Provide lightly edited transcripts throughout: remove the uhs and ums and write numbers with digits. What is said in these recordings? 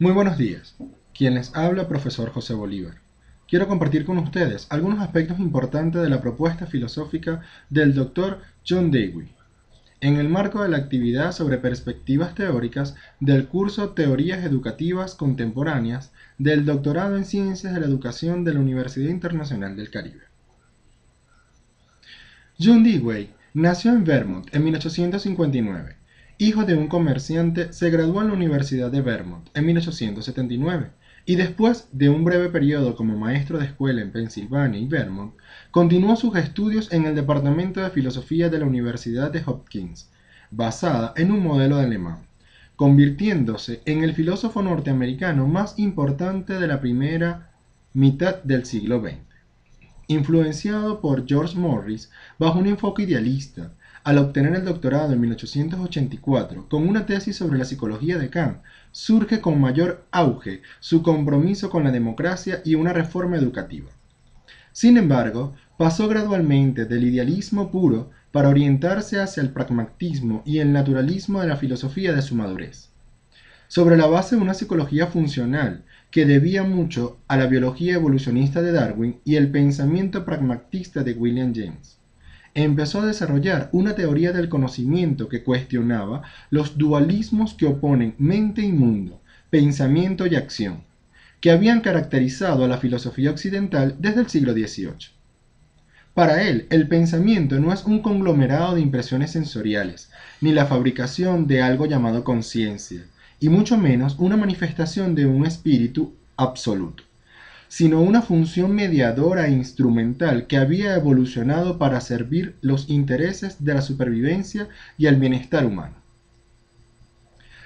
Muy buenos días. Quien les habla, profesor José Bolívar. Quiero compartir con ustedes algunos aspectos importantes de la propuesta filosófica del Dr. John Dewey, en el marco de la actividad sobre perspectivas teóricas del curso Teorías Educativas Contemporáneas del Doctorado en Ciencias de la Educación de la Universidad Internacional del Caribe. John Dewey nació en Vermont en 1859. Hijo de un comerciante, se graduó en la Universidad de Vermont en 1879 y después de un breve periodo como maestro de escuela en Pensilvania y Vermont, continuó sus estudios en el Departamento de Filosofía de la Universidad de Hopkins, basada en un modelo de alemán, convirtiéndose en el filósofo norteamericano más importante de la primera mitad del siglo XX. Influenciado por George Morris bajo un enfoque idealista, al obtener el doctorado en 1884 con una tesis sobre la psicología de Kant, surge con mayor auge su compromiso con la democracia y una reforma educativa. Sin embargo, pasó gradualmente del idealismo puro para orientarse hacia el pragmatismo y el naturalismo de la filosofía de su madurez, sobre la base de una psicología funcional que debía mucho a la biología evolucionista de Darwin y el pensamiento pragmatista de William James. Empezó a desarrollar una teoría del conocimiento que cuestionaba los dualismos que oponen mente y mundo, pensamiento y acción, que habían caracterizado a la filosofía occidental desde el siglo XVIII. Para él, el pensamiento no es un conglomerado de impresiones sensoriales, ni la fabricación de algo llamado conciencia, y mucho menos una manifestación de un espíritu absoluto, sino una función mediadora e instrumental que había evolucionado para servir los intereses de la supervivencia y el bienestar humano.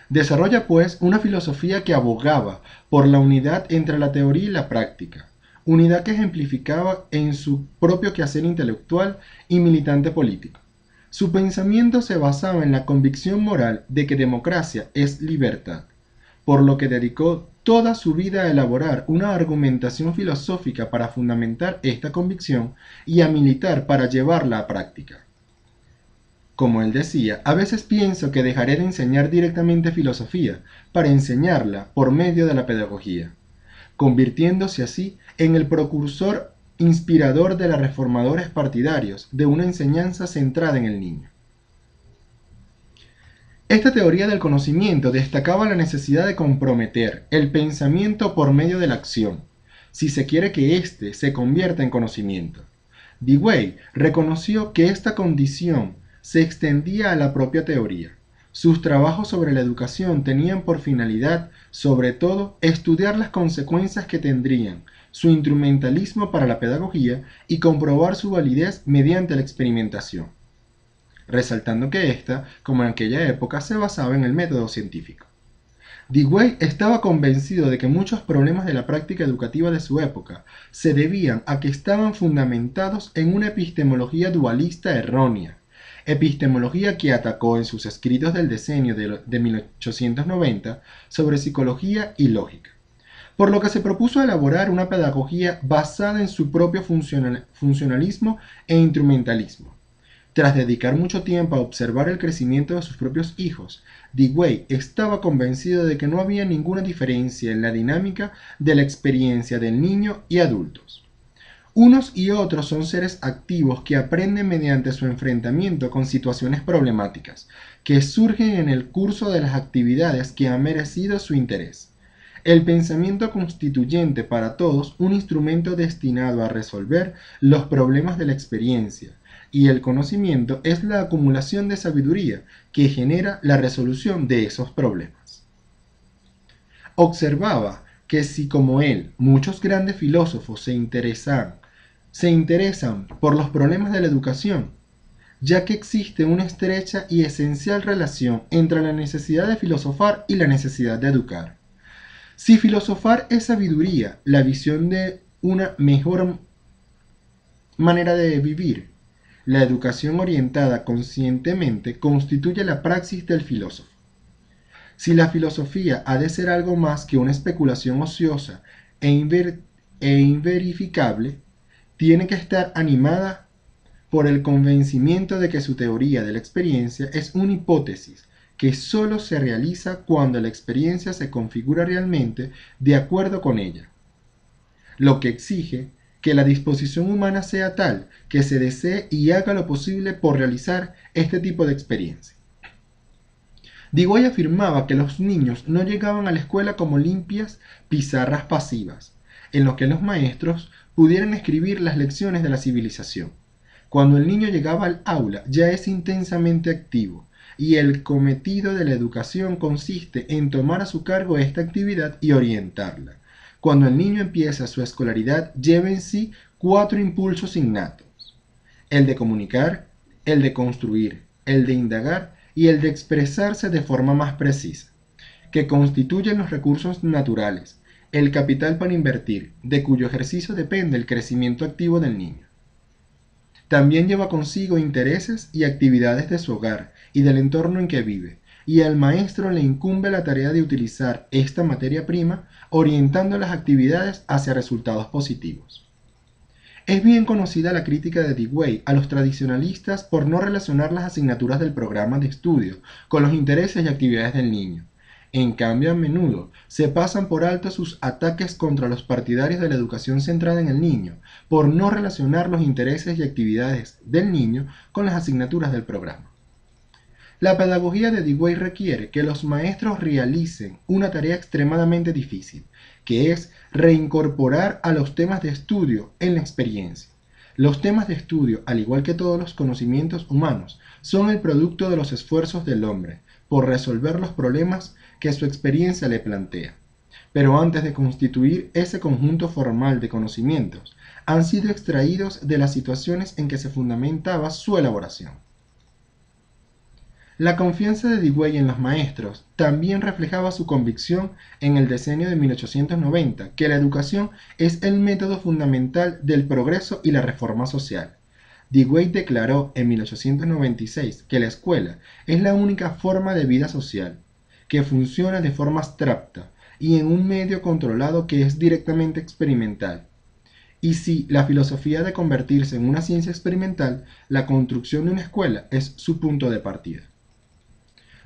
Desarrolla pues una filosofía que abogaba por la unidad entre la teoría y la práctica, unidad que ejemplificaba en su propio quehacer intelectual y militante político. Su pensamiento se basaba en la convicción moral de que democracia es libertad, por lo que dedicó toda su vida a elaborar una argumentación filosófica para fundamentar esta convicción y a militar para llevarla a práctica. Como él decía, a veces pienso que dejaré de enseñar directamente filosofía para enseñarla por medio de la pedagogía, convirtiéndose así en el precursor inspirador de los reformadores partidarios de una enseñanza centrada en el niño. Esta teoría del conocimiento destacaba la necesidad de comprometer el pensamiento por medio de la acción, si se quiere que éste se convierta en conocimiento. Dewey reconoció que esta condición se extendía a la propia teoría. Sus trabajos sobre la educación tenían por finalidad, sobre todo, estudiar las consecuencias que tendrían su instrumentalismo para la pedagogía y comprobar su validez mediante la experimentación, resaltando que ésta, como en aquella época, se basaba en el método científico. Dewey estaba convencido de que muchos problemas de la práctica educativa de su época se debían a que estaban fundamentados en una epistemología dualista errónea, epistemología que atacó en sus escritos del decenio de 1890 sobre psicología y lógica, por lo que se propuso elaborar una pedagogía basada en su propio funcionalismo e instrumentalismo. Tras dedicar mucho tiempo a observar el crecimiento de sus propios hijos, Dewey estaba convencido de que no había ninguna diferencia en la dinámica de la experiencia del niño y adultos. Unos y otros son seres activos que aprenden mediante su enfrentamiento con situaciones problemáticas, que surgen en el curso de las actividades que han merecido su interés. El pensamiento constituyente para todos un instrumento destinado a resolver los problemas de la experiencia, y el conocimiento es la acumulación de sabiduría que genera la resolución de esos problemas. Observaba que si como él muchos grandes filósofos se interesan por los problemas de la educación, ya que existe una estrecha y esencial relación entre la necesidad de filosofar y la necesidad de educar. Si filosofar es sabiduría, la visión de una mejor manera de vivir, la educación orientada conscientemente constituye la praxis del filósofo. Si la filosofía ha de ser algo más que una especulación ociosa e inverificable, tiene que estar animada por el convencimiento de que su teoría de la experiencia es una hipótesis que solo se realiza cuando la experiencia se configura realmente de acuerdo con ella, lo que exige que la disposición humana sea tal que se desee y haga lo posible por realizar este tipo de experiencia. Dewey afirmaba que los niños no llegaban a la escuela como limpias pizarras pasivas, en lo que los maestros pudieran escribir las lecciones de la civilización. Cuando el niño llegaba al aula ya es intensamente activo, y el cometido de la educación consiste en tomar a su cargo esta actividad y orientarla. Cuando el niño empieza su escolaridad lleva en sí 4 impulsos innatos: el de comunicar, el de construir, el de indagar y el de expresarse de forma más precisa, que constituyen los recursos naturales, el capital para invertir, de cuyo ejercicio depende el crecimiento activo del niño. También lleva consigo intereses y actividades de su hogar y del entorno en que vive, y al maestro le incumbe la tarea de utilizar esta materia prima orientando las actividades hacia resultados positivos. Es bien conocida la crítica de Dewey a los tradicionalistas por no relacionar las asignaturas del programa de estudio con los intereses y actividades del niño. En cambio, a menudo se pasan por alto sus ataques contra los partidarios de la educación centrada en el niño, por no relacionar los intereses y actividades del niño con las asignaturas del programa. La pedagogía de Dewey requiere que los maestros realicen una tarea extremadamente difícil, que es reincorporar a los temas de estudio en la experiencia. Los temas de estudio, al igual que todos los conocimientos humanos, son el producto de los esfuerzos del hombre por resolver los problemas que su experiencia le plantea. Pero antes de constituir ese conjunto formal de conocimientos, han sido extraídos de las situaciones en que se fundamentaba su elaboración. La confianza de Dewey en los maestros también reflejaba su convicción en el decenio de 1890 que la educación es el método fundamental del progreso y la reforma social. Dewey declaró en 1896 que la escuela es la única forma de vida social, que funciona de forma abstracta y en un medio controlado que es directamente experimental. Y si la filosofía de convertirse en una ciencia experimental, la construcción de una escuela es su punto de partida.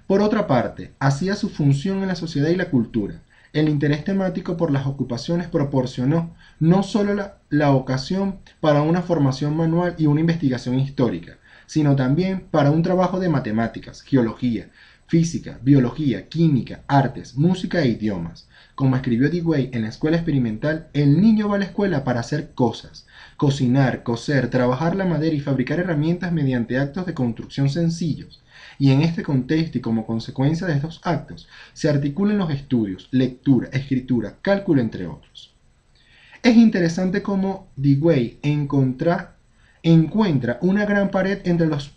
Por otra parte, hacía su función en la sociedad y la cultura. El interés temático por las ocupaciones proporcionó no solo la ocasión para una formación manual y una investigación histórica, sino también para un trabajo de matemáticas, geología, física, biología, química, artes, música e idiomas. Como escribió Dewey en la escuela experimental, el niño va a la escuela para hacer cosas: cocinar, coser, trabajar la madera y fabricar herramientas mediante actos de construcción sencillos. Y en este contexto y como consecuencia de estos actos, se articulan los estudios, lectura, escritura, cálculo, entre otros. Es interesante cómo Dewey encuentra una gran pared entre los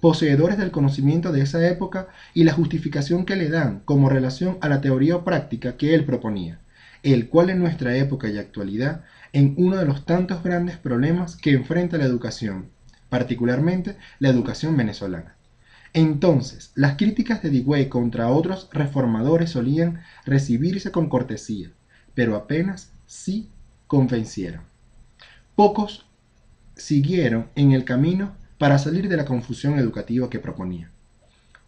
poseedores del conocimiento de esa época y la justificación que le dan como relación a la teoría o práctica que él proponía, el cual en nuestra época y actualidad en uno de los tantos grandes problemas que enfrenta la educación, particularmente la educación venezolana. Entonces, las críticas de Dewey contra otros reformadores solían recibirse con cortesía, pero apenas sí convencieron. Pocos siguieron en el camino para salir de la confusión educativa que proponía.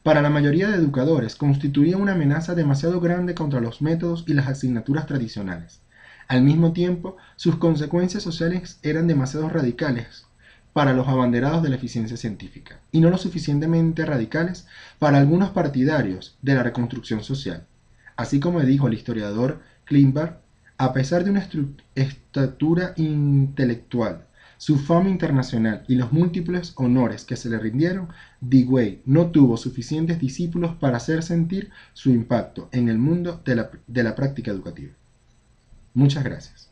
Para la mayoría de educadores constituía una amenaza demasiado grande contra los métodos y las asignaturas tradicionales. Al mismo tiempo, sus consecuencias sociales eran demasiado radicales para los abanderados de la eficiencia científica, y no lo suficientemente radicales para algunos partidarios de la reconstrucción social. Así como dijo el historiador Kleinberg, a pesar de una estatura intelectual, su fama internacional y los múltiples honores que se le rindieron, Dewey no tuvo suficientes discípulos para hacer sentir su impacto en el mundo de la práctica educativa. Muchas gracias.